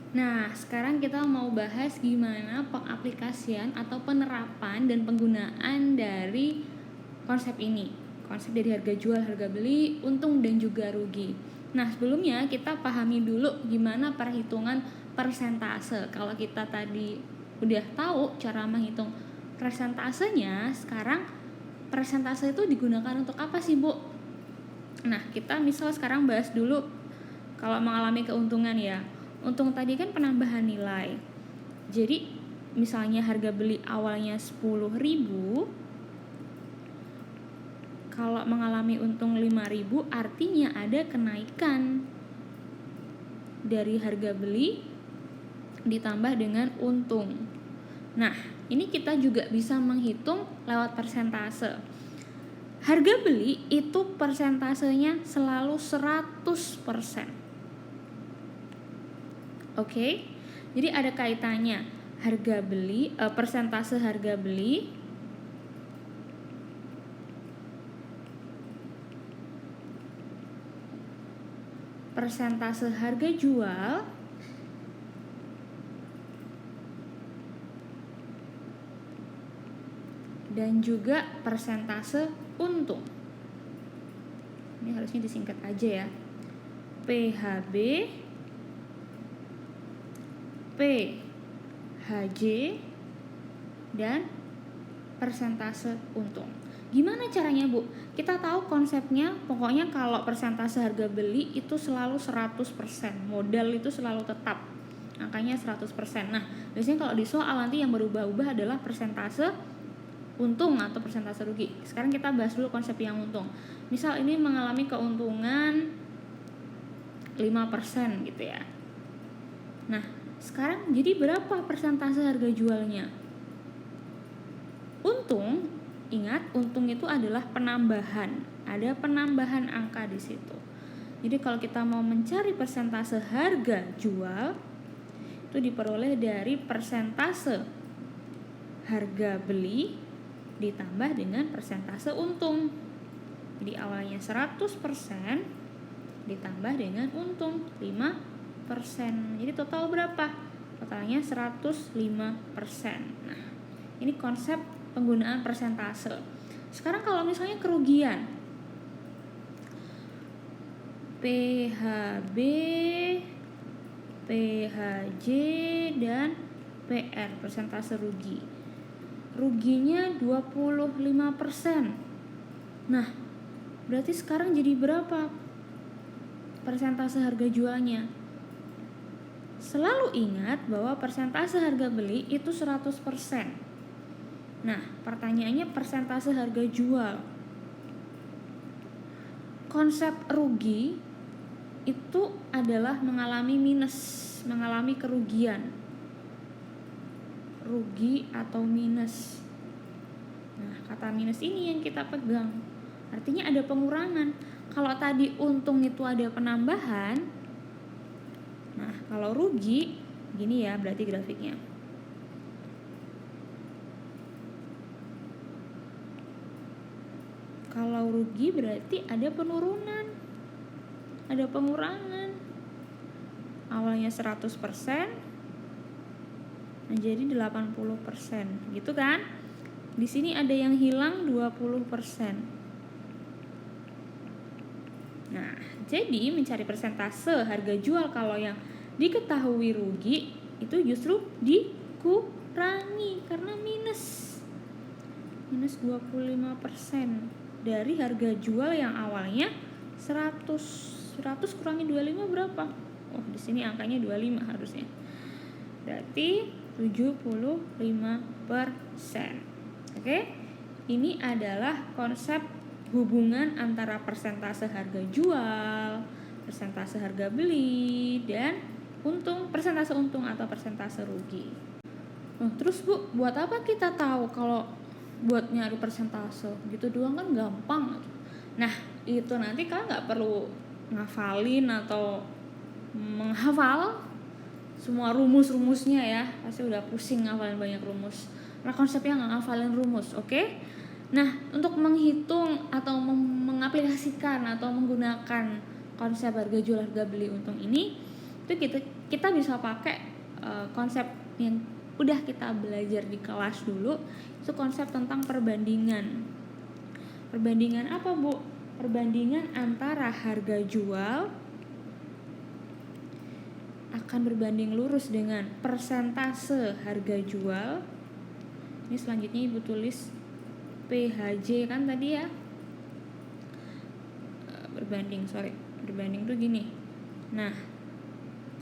Nah, sekarang kita mau bahas gimana pengaplikasian atau penerapan dan penggunaan dari konsep ini. Konsep dari harga jual, harga beli, untung dan juga rugi. Nah, sebelumnya kita pahami dulu gimana perhitungan persentase. Kalau kita tadi udah tahu cara menghitung persentasenya, sekarang persentase itu digunakan untuk apa sih, Bu? Nah, kita misal sekarang bahas dulu kalau mengalami keuntungan ya. Untung tadi kan penambahan nilai. Jadi misalnya harga beli awalnya 10.000, kalau mengalami untung 5.000 artinya ada kenaikan dari harga beli ditambah dengan untung. Nah, ini kita juga bisa menghitung lewat persentase. Harga beli itu persentasenya selalu 100%. Oke, jadi ada kaitannya harga beli, persentase harga beli persentase harga jual dan juga persentase untung. Ini harusnya disingkat aja ya. PHB, PHJ, dan persentase untung. Gimana caranya, Bu? Kita tahu konsepnya, pokoknya kalau persentase harga beli itu selalu 100%. Modal itu selalu tetap. Angkanya 100%. Nah, biasanya kalau di soal nanti yang berubah-ubah adalah persentase untung atau persentase rugi. Sekarang kita bahas dulu konsep yang untung. Misal ini mengalami keuntungan 5% gitu ya. Nah, sekarang jadi berapa persentase harga jualnya? Untung, ingat untung itu adalah penambahan. Ada penambahan angka di situ. Jadi kalau kita mau mencari persentase harga jual itu diperoleh dari persentase harga beli ditambah dengan persentase untung. Jadi awalnya 100% ditambah dengan untung 5%. Jadi total berapa? Totalnya 105%. Nah, ini konsep penggunaan persentase. Sekarang kalau misalnya kerugian, PHB, PHJ, dan PR, persentase rugi. Ruginya 25%. Nah, berarti sekarang jadi berapa persentase harga jualnya? Selalu ingat bahwa persentase harga beli itu 100%. Nah, pertanyaannya persentase harga jual. Konsep rugi itu adalah mengalami minus, mengalami kerugian. Rugi atau minus. Nah, kata minus ini yang kita pegang. Artinya ada pengurangan. Kalau tadi untung itu ada penambahan. Nah, kalau rugi gini ya berarti grafiknya. Kalau rugi berarti ada penurunan. Ada pengurangan. Awalnya 100% menjadi 80%, gitu kan? Di sini ada yang hilang 20%. Nah, jadi mencari persentase harga jual kalau yang diketahui rugi itu justru dikurangi karena minus 25% dari harga jual yang awalnya 100 kurangi 25 berapa? Oh, di sini angkanya 25 harusnya. Berarti 75%. Oke? Ini adalah konsep hubungan antara persentase harga jual, persentase harga beli, dan persentase untung atau persentase rugi. Nah, terus Bu, buat apa kita tahu kalau buat nyari persentase? Gitu doang kan gampang. Nah, itu nanti kan nggak perlu ngafalin atau menghafal semua rumus-rumusnya ya, pasti udah pusing ngafalin banyak rumus. Nah, konsepnya nggak ngafalin rumus, oke? Nah, untuk menghitung atau mengaplikasikan atau menggunakan konsep harga jual harga beli untung ini, itu kita bisa pakai konsep yang udah kita belajar di kelas dulu, itu konsep tentang perbandingan. Perbandingan apa, Bu? Perbandingan antara harga jual akan berbanding lurus dengan persentase harga jual. Ini selanjutnya Ibu tulis PHJ kan tadi ya. Berbanding tuh gini. Nah,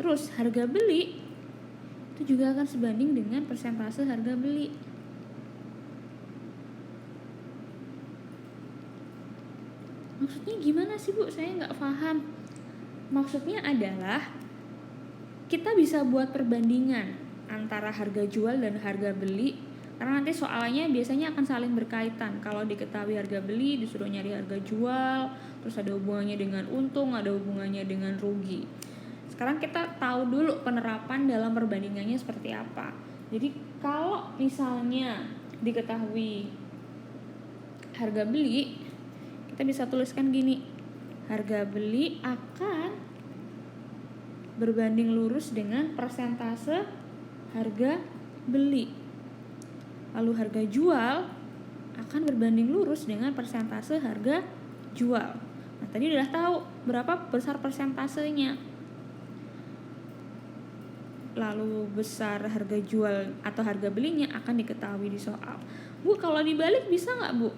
terus harga beli itu juga akan sebanding dengan persentase harga beli. Maksudnya gimana sih, Bu? Saya nggak paham. Maksudnya adalah kita bisa buat perbandingan antara harga jual dan harga beli, karena nanti soalnya biasanya akan saling berkaitan. Kalau diketahui harga beli, disuruh nyari harga jual, terus ada hubungannya dengan untung, ada hubungannya dengan rugi. Sekarang kita tahu dulu penerapan dalam perbandingannya seperti apa. Jadi kalau misalnya diketahui harga beli, kita bisa tuliskan gini: harga beli akan berbanding lurus dengan persentase harga beli. Lalu harga jual akan berbanding lurus dengan persentase harga jual. Nah, tadi udah tahu berapa besar persentasenya. Lalu besar harga jual atau harga belinya akan diketahui di soal. Bu, kalau dibalik bisa nggak, Bu?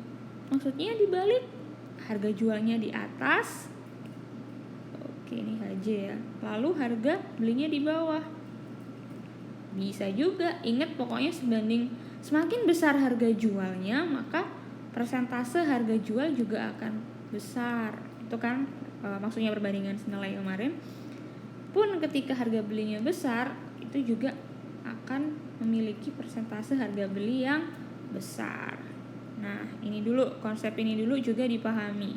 Maksudnya dibalik, harga jualnya di atas, oke ini HJ ya, lalu harga belinya di bawah. Bisa juga, ingat pokoknya semakin besar harga jualnya, maka persentase harga jual juga akan besar. Itu kan maksudnya perbandingan senilai kemarin. Pun ketika harga belinya besar, itu juga akan memiliki persentase harga beli yang besar. Nah, ini dulu, konsep ini dulu juga dipahami.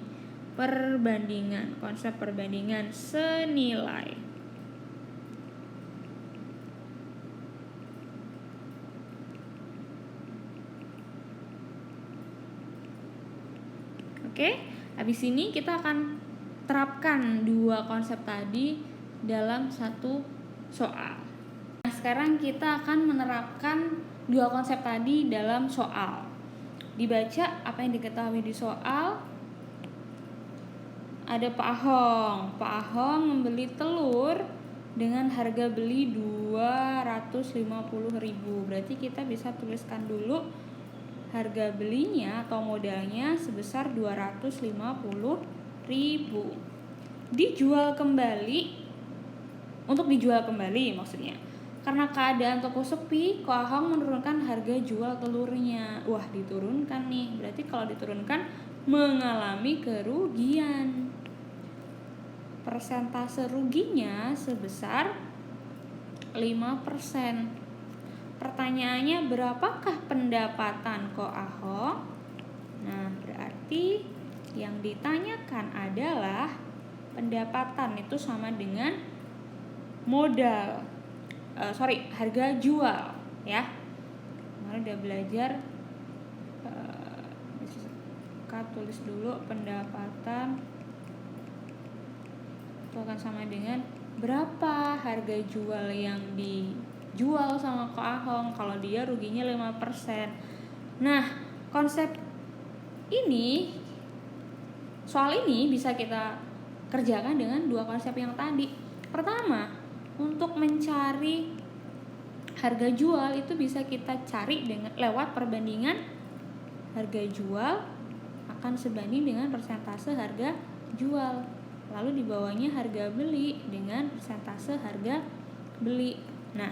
Perbandingan, konsep perbandingan senilai. Oke, habis ini kita akan terapkan dua konsep tadi dalam satu soal. Nah, sekarang kita akan menerapkan dua konsep tadi dalam soal. Dibaca apa yang diketahui di soal. Ada Pak Ahong membeli telur dengan harga beli 250.000. Berarti kita bisa tuliskan dulu harga belinya atau modalnya sebesar 250.000. Dijual kembali, untuk dijual kembali maksudnya. Karena keadaan toko sepi, Pak Ahong menurunkan harga jual telurnya. Wah, diturunkan nih. Berarti kalau diturunkan mengalami kerugian. Persentase ruginya sebesar 5%. Pertanyaannya, berapakah pendapatan Ko Ahong? Nah, berarti yang ditanyakan adalah pendapatan itu sama dengan modal. Harga jual ya. Kemarin udah belajar. Kita tulis dulu pendapatan itu akan sama dengan berapa harga jual yang dijual sama Ko Ahong kalau dia ruginya 5%. Nah, konsep ini, soal ini bisa kita kerjakan dengan dua konsep yang tadi. Pertama, untuk mencari harga jual itu bisa kita cari dengan lewat perbandingan harga jual akan sebanding dengan persentase harga jual. Lalu di bawahnya harga beli dengan persentase harga beli. Nah,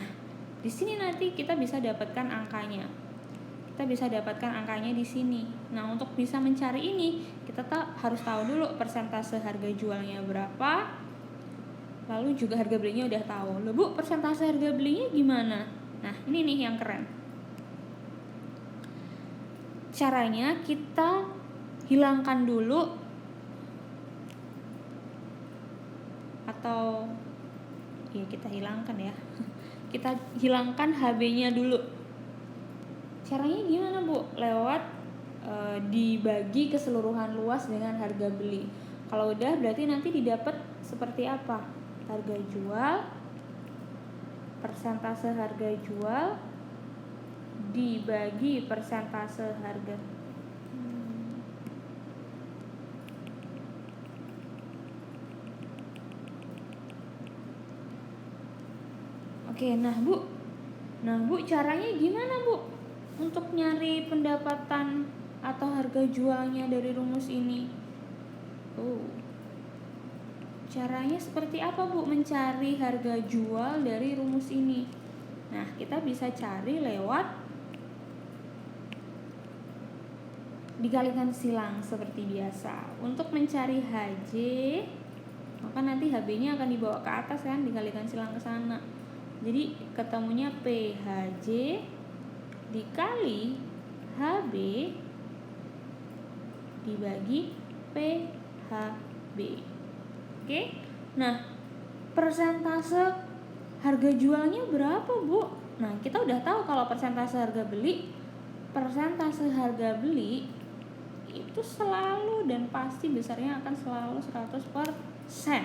di sini nanti kita bisa dapatkan angkanya. Kita bisa dapatkan angkanya di sini. Nah, untuk bisa mencari ini, kita harus tahu dulu persentase harga jualnya berapa. Lalu juga harga belinya udah tahu. Loh, Bu, persentase harga belinya gimana? Nah, ini nih yang keren. Caranya kita hilangkan dulu atau ya kita hilangkan ya. Kita hilangkan HB-nya dulu. Caranya gimana, Bu? Lewat dibagi keseluruhan luas dengan harga beli. Kalau udah berarti nanti didapat seperti apa? Harga jual persentase harga jual dibagi persentase harga. Oke, nah Bu, caranya gimana Bu untuk nyari pendapatan atau harga jualnya dari rumus ini? Caranya seperti apa Bu mencari harga jual dari rumus ini? Nah, kita bisa cari lewat dikalikan silang seperti biasa. Untuk mencari HJ, maka nanti HB-nya akan dibawa ke atas kan, dikalikan silang ke sana. Jadi ketemunya PHJ dikali HB dibagi PHB. Oke. Nah, persentase harga jualnya berapa, Bu? Nah, kita udah tahu kalau persentase harga beli itu selalu dan pasti besarnya akan selalu 100%.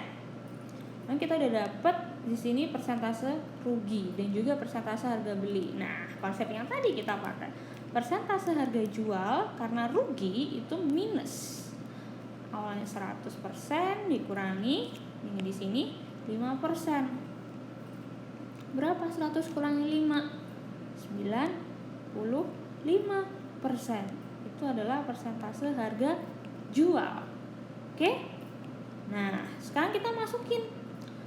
Nah, kita udah dapet di sini persentase rugi dan juga persentase harga beli. Nah, konsep yang tadi kita pakai persentase harga jual karena rugi itu minus. Awalnya 100% dikurangi ini di sini 5%. Berapa 100 kurangi 5? 95%. Itu adalah persentase harga jual. Oke? Nah, sekarang kita masukin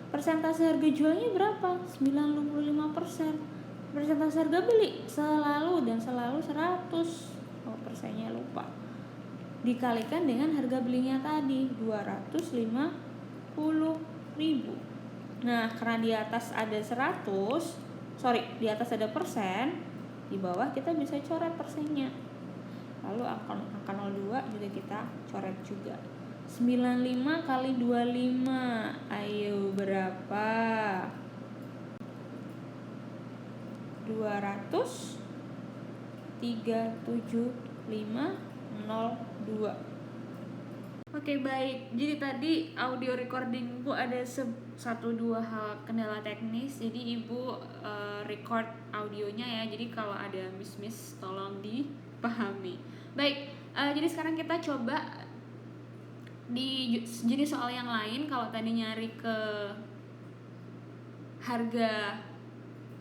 persentase harga jualnya berapa? 95%. Persentase harga beli selalu 100. Persennya lupa. Dikalikan dengan harga belinya tadi 250.000. Nah, karena di atas ada di atas ada persen, di bawah kita bisa coret persennya. Lalu angka 02 juga kita coret juga. 95 kali 25, ayo berapa? 237.502. Oke, baik. Jadi tadi audio recording Bu ada 1-2 hal kendala teknis. Jadi Ibu record audionya ya. Jadi kalau ada miss tolong dipahami. Baik, jadi sekarang kita coba di jenis soal yang lain. Kalau tadi nyari ke harga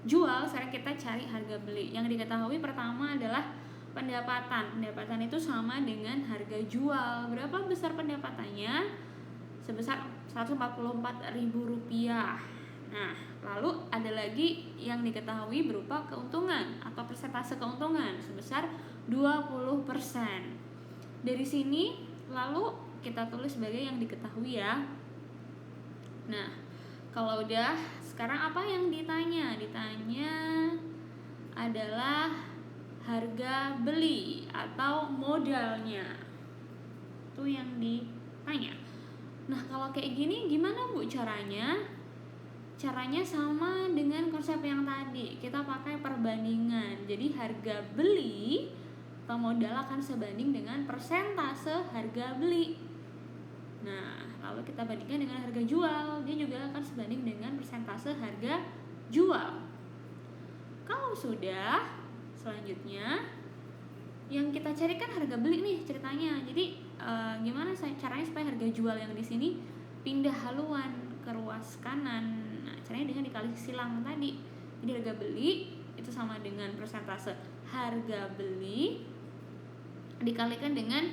jual, sekarang kita cari harga beli. Yang diketahui pertama adalah pendapatan. Pendapatan itu sama dengan harga jual. Berapa besar pendapatannya? Sebesar Rp144.000. Nah, lalu ada lagi yang diketahui berupa keuntungan atau persentase keuntungan sebesar 20%. Dari sini lalu kita tulis sebagai yang diketahui ya. Nah, kalau udah, sekarang apa yang ditanya? Ditanya adalah harga beli atau modalnya. Itu yang ditanya. Nah, kalau kayak gini gimana Bu caranya? Caranya sama dengan konsep yang tadi. Kita pakai perbandingan. Jadi harga beli atau modal akan sebanding dengan persentase harga beli. Nah, lalu kita bandingkan dengan harga jual, dia juga akan sebanding dengan persentase harga jual. Kalau sudah, selanjutnya yang kita cari kan harga beli nih ceritanya. Jadi gimana caranya supaya harga jual yang di sini pindah haluan ke ruas kanan? Nah, caranya dengan dikali silang tadi. Jadi harga beli itu sama dengan persentase harga beli dikalikan dengan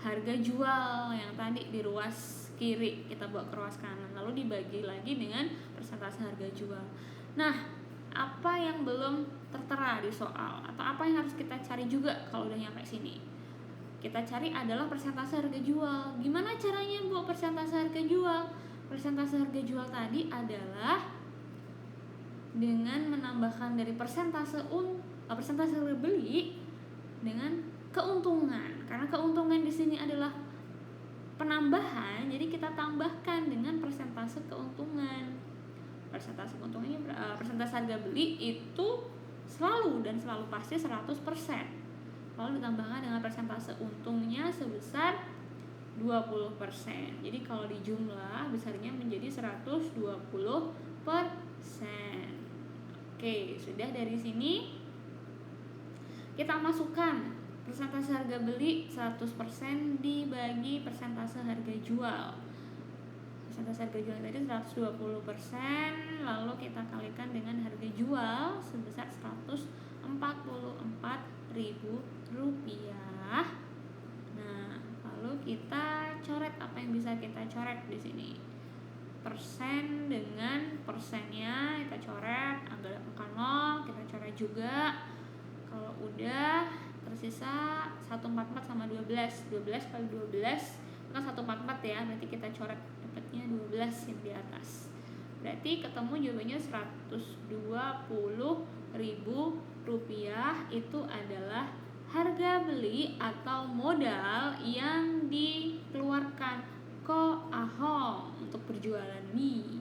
harga jual yang tadi di ruas kiri kita bawa ke ruas kanan, lalu dibagi lagi dengan persentase harga jual. Nah, apa yang belum tertera di soal atau apa yang harus kita cari juga kalau udah nyampe sini? Kita cari adalah persentase harga jual. Gimana caranya Bu persentase harga jual? Persentase harga jual tadi adalah dengan menambahkan dari persentase harga beli dengan keuntungan. Karena keuntungan di sini adalah penambahan, jadi kita tambahkan dengan persentase keuntungan. Persentase keuntungannya persentase harga beli itu selalu dan selalu pasti 100%. Lalu ditambahkan dengan persentase untungnya sebesar 20%. Jadi kalau dijumlah besarnya menjadi 120%. Oke, sudah dari sini kita masukkan persentase harga beli 100% dibagi persentase harga jual. Persentase harga jual tadi 120%, lalu kita kalikan dengan harga jual sebesar Rp144.000. Nah, lalu kita coret apa yang bisa kita coret di sini. Persen dengan persennya kita coret, angka 0 kita coret juga. Kalau udah tersisa 144 sama 12 kali 12 kan 144 ya, berarti kita coret dapatnya 12 yang di atas. Berarti ketemu jawabannya Rp120.000 itu adalah harga beli atau modal yang dikeluarkan Ko Ahong untuk berjualan mie.